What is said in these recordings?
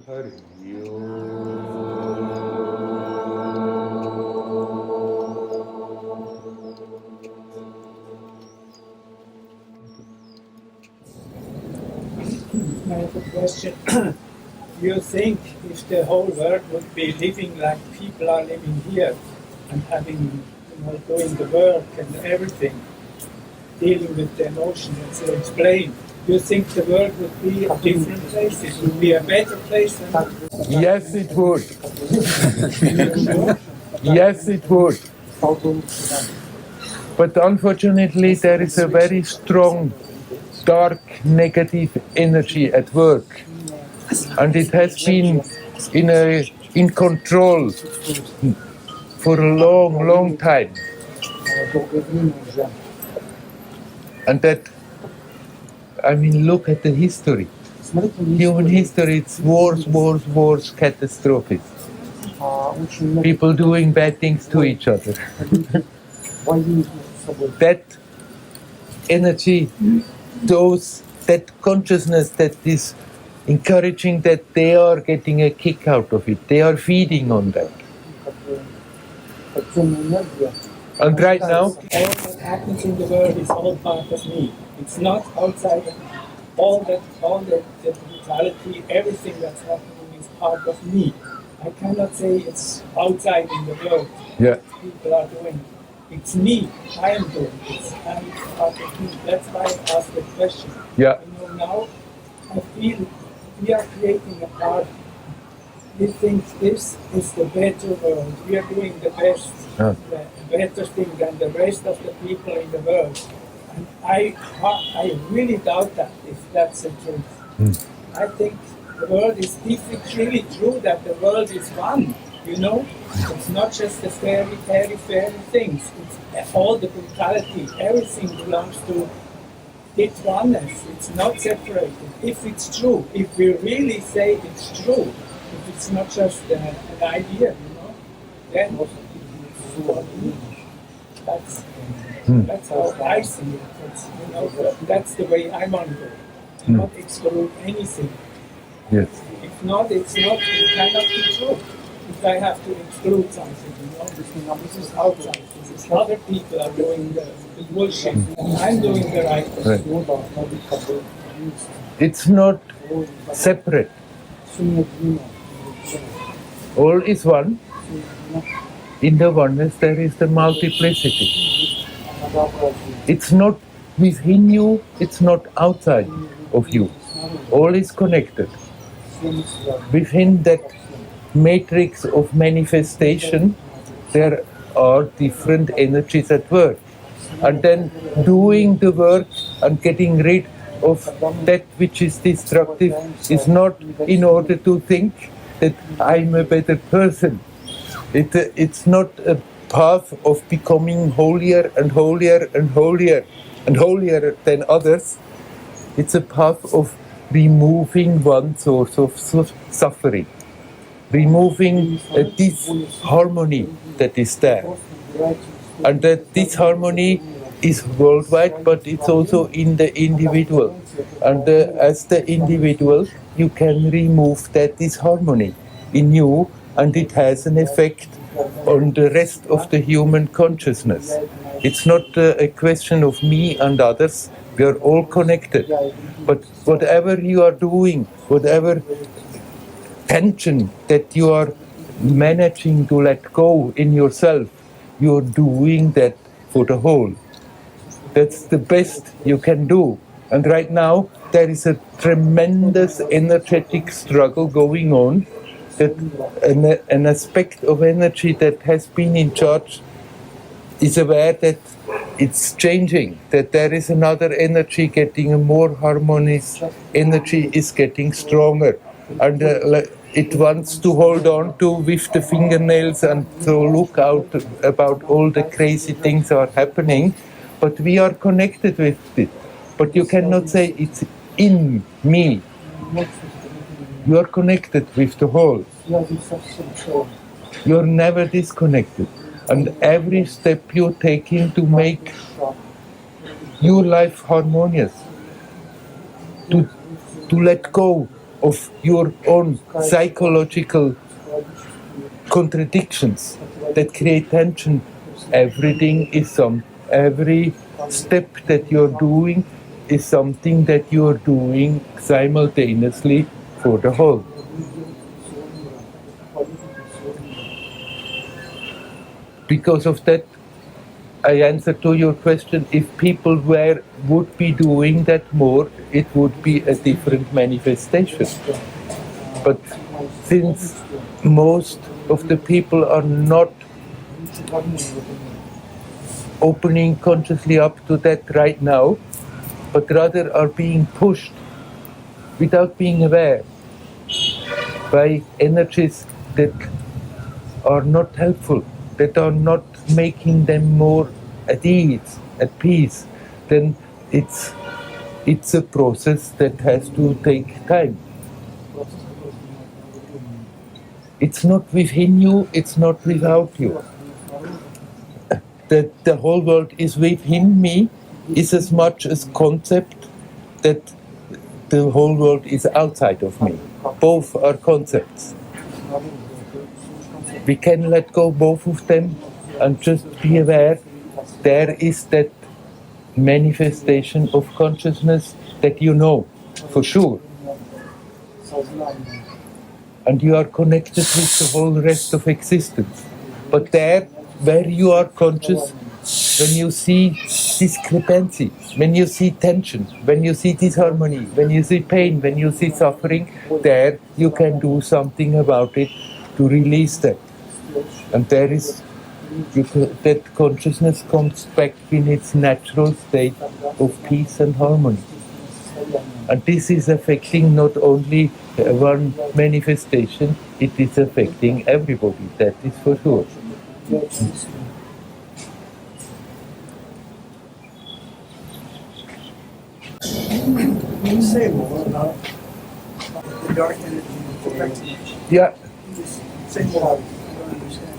I have a question. You think if the whole world would be living like people are living here and having, doing the work and everything, dealing with the emotions as you explained, you think the world would be a different place? It would be a better place than... Yes, it would. Yes, it would. But unfortunately, there is a very strong, dark, negative energy at work. And it has been in control for a long, long time. And that, look at the history. Human history, it's wars, catastrophes. People doing bad things to each other. That energy, that consciousness that is encouraging, that they are getting a kick out of it. They are feeding on that. And right now, all that happens in the world is all part of me. It's not outside of me. All the brutality, everything that's happening is part of me. I cannot say it's outside in the world. Yeah. People are doing. It's me. I am doing this. And it's part of me. That's why I asked the question. Yeah. Now I feel we are creating a part. We think this is the better world. We are doing the best, the better thing than the rest of the people in the world. And I really doubt that, if that's the truth. I think the world is, if it's really true that the world is one, it's not just the fairy things. It's all the brutality. Everything belongs to its oneness. It's not separated. If it's true, if we really say it's true, if it's not just an idea, then that's how I see it. That's the way I want to go. Not exclude anything. Yes. If not, it cannot be true. If I have to exclude something, this is outside. This is other people are doing the bullshit. I'm doing the right thing. It's not separate. All is one. In the oneness there is the multiplicity. It's not within you, it's not outside of you. All is connected. Within that matrix of manifestation, there are different energies at work. And then doing the work and getting rid of that which is destructive is not in order to think that I'm a better person. It's not a path of becoming holier and holier and holier and holier than others. It's a path of removing one source of suffering, removing this harmony that is there. And that this harmony is worldwide, but it's also in the individual. And as the individual, you can remove that disharmony in you, and it has an effect on the rest of the human consciousness. It's not a question of me and others. We are all connected. But whatever you are doing, whatever tension that you are managing to let go in yourself, you're doing that for the whole. That's the best you can do. And right now, there is a tremendous energetic struggle going on, that an aspect of energy that has been in charge is aware that it's changing, that there is another energy getting a more harmonious energy, is getting stronger. And it wants to hold on to with the fingernails and to look out about all the crazy things that are happening. But we are connected with it. But you cannot say it's in me. You are connected with the whole. You are never disconnected. And every step you're taking to make your life harmonious, to let go of your own psychological contradictions that create tension. Every step that you're doing is something that you're doing simultaneously for the whole. Because of that, I answer to your question, if people would be doing that more, it would be a different manifestation. But since most of the people are not opening consciously up to that right now, but rather are being pushed without being aware by energies that are not helpful, that are not making them more at ease, at peace, then it's a process that has to take time. It's not within you, it's not without you. That the whole world is within me is as much as concept that the whole world is outside of me. Both are concepts. We can let go both of them and just be aware there is that manifestation of consciousness that you know for sure. And you are connected with the whole rest of existence. But there, where you are conscious, when you see discrepancy, when you see tension, when you see disharmony, when you see pain, when you see suffering, there you can do something about it to release that. And there is that consciousness comes back in its natural state of peace and harmony. And this is affecting not only one manifestation, it is affecting everybody, that is for sure. When you say more about the dark energy affecting Yeah. say more, I don't understand.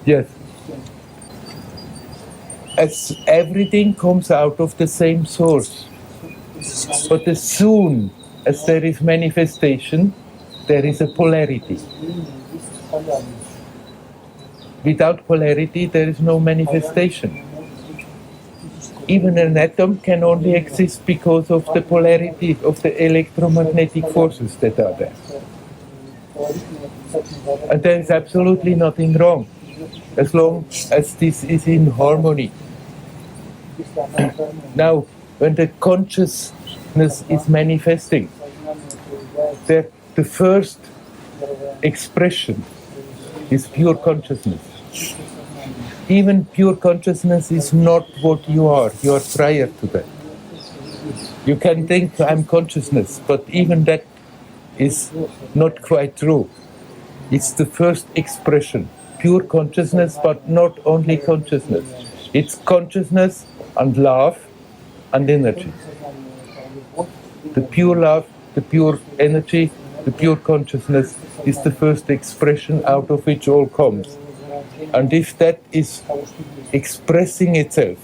Yes. As everything comes out of the same source. But as soon as there is manifestation, there is a polarity. Without polarity, there is no manifestation. Even an atom can only exist because of the polarity of the electromagnetic forces that are there. And there is absolutely nothing wrong, as long as this is in harmony. Now, when the consciousness is manifesting, the first expression is pure consciousness. Even pure consciousness is not what you are prior to that. You can think I'm consciousness, but even that is not quite true. It's the first expression, pure consciousness, but not only consciousness. It's consciousness and love and energy. The pure love, the pure energy, the pure consciousness is the first expression out of which all comes. And if that is expressing itself,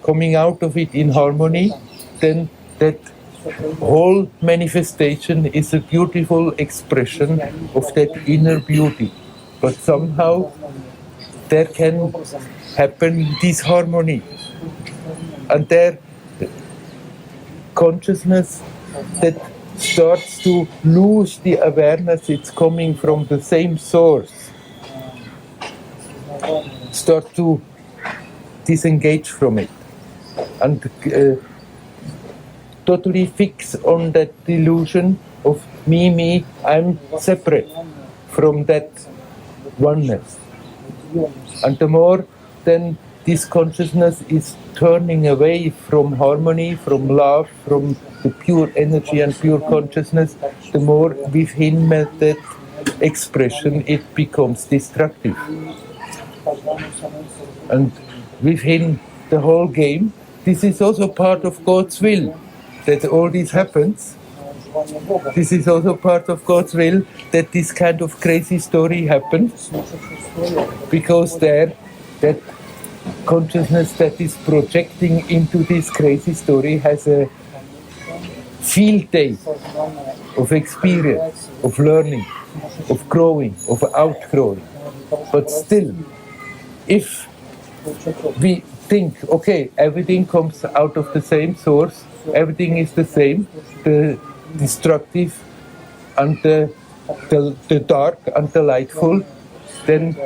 coming out of it in harmony, then that whole manifestation is a beautiful expression of that inner beauty. But somehow there can happen disharmony. And there, consciousness that starts to lose the awareness it's coming from the same source, start to disengage from it and totally fix on that delusion of me, I'm separate from that oneness. And the more then this consciousness is turning away from harmony, from love, from the pure energy and pure consciousness, the more within that expression it becomes destructive. And within the whole game, this is also part of God's will, that all this happens. This is also part of God's will, that this kind of crazy story happens, because there, that consciousness that is projecting into this crazy story has a field day of experience, of learning, of growing, of outgrowing. But still, if we think, okay, everything comes out of the same source, everything is the same, the destructive and the dark and the lightful, then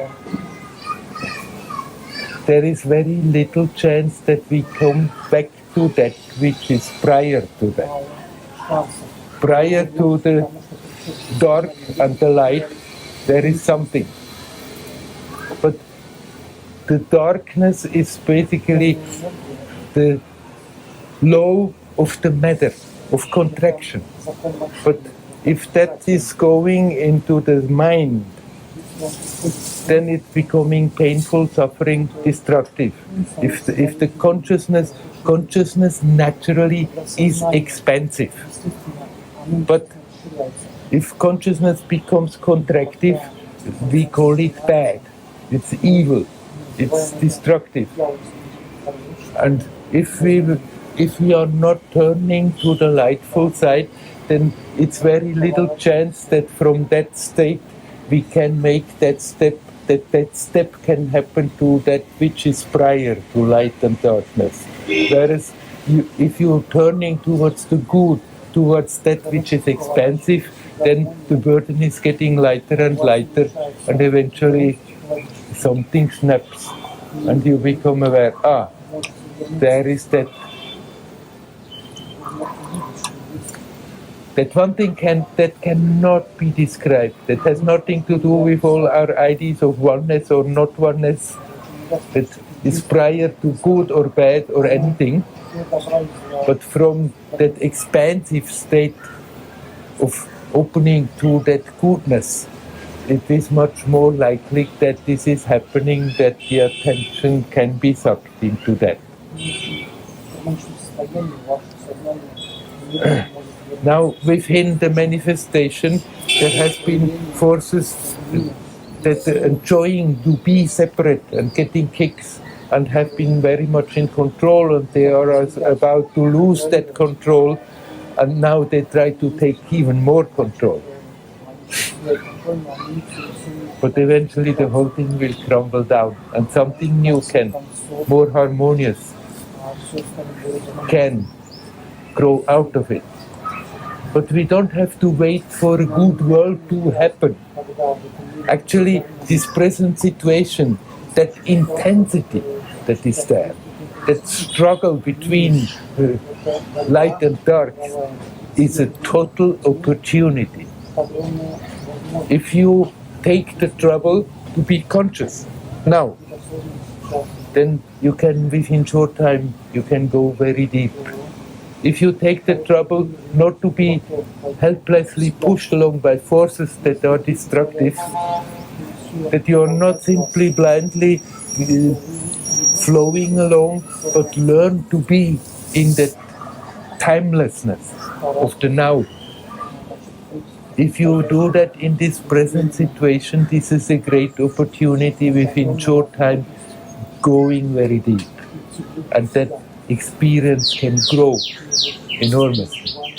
there is very little chance that we come back to that which is prior to that. Prior to the dark and the light, there is something. But the darkness is basically the law of the matter, of contraction. But if that is going into the mind, then it's becoming painful, suffering, destructive. If the consciousness naturally is expansive. But if consciousness becomes contractive, we call it bad. It's evil. It's destructive. And if we are not turning to the lightful side, then it's very little chance that from that state we can make that step, that step can happen to that which is prior to light and darkness. Whereas if you're turning towards the good, towards that which is expansive, then the burden is getting lighter and lighter, and eventually something snaps and you become aware, there is that one thing that cannot be described, that has nothing to do with all our ideas of oneness or not oneness, that is prior to good or bad or anything, but from that expansive state of opening to that goodness, it is much more likely that this is happening, that the attention can be sucked into that. Now, within the manifestation, there has been forces that are enjoying to be separate and getting kicks and have been very much in control, and they are about to lose that control, and now they try to take even more control. But eventually the whole thing will crumble down, and something new more harmonious, can grow out of it. But we don't have to wait for a good world to happen. Actually, this present situation, that intensity that is there, that struggle between light and dark, is a total opportunity. If you take the trouble to be conscious now, then you can, within short time, you can go very deep. If you take the trouble not to be helplessly pushed along by forces that are destructive, that you are not simply blindly flowing along, but learn to be in that timelessness of the now. If you do that in this present situation, this is a great opportunity within short time going very deep. And that experience can grow enormously.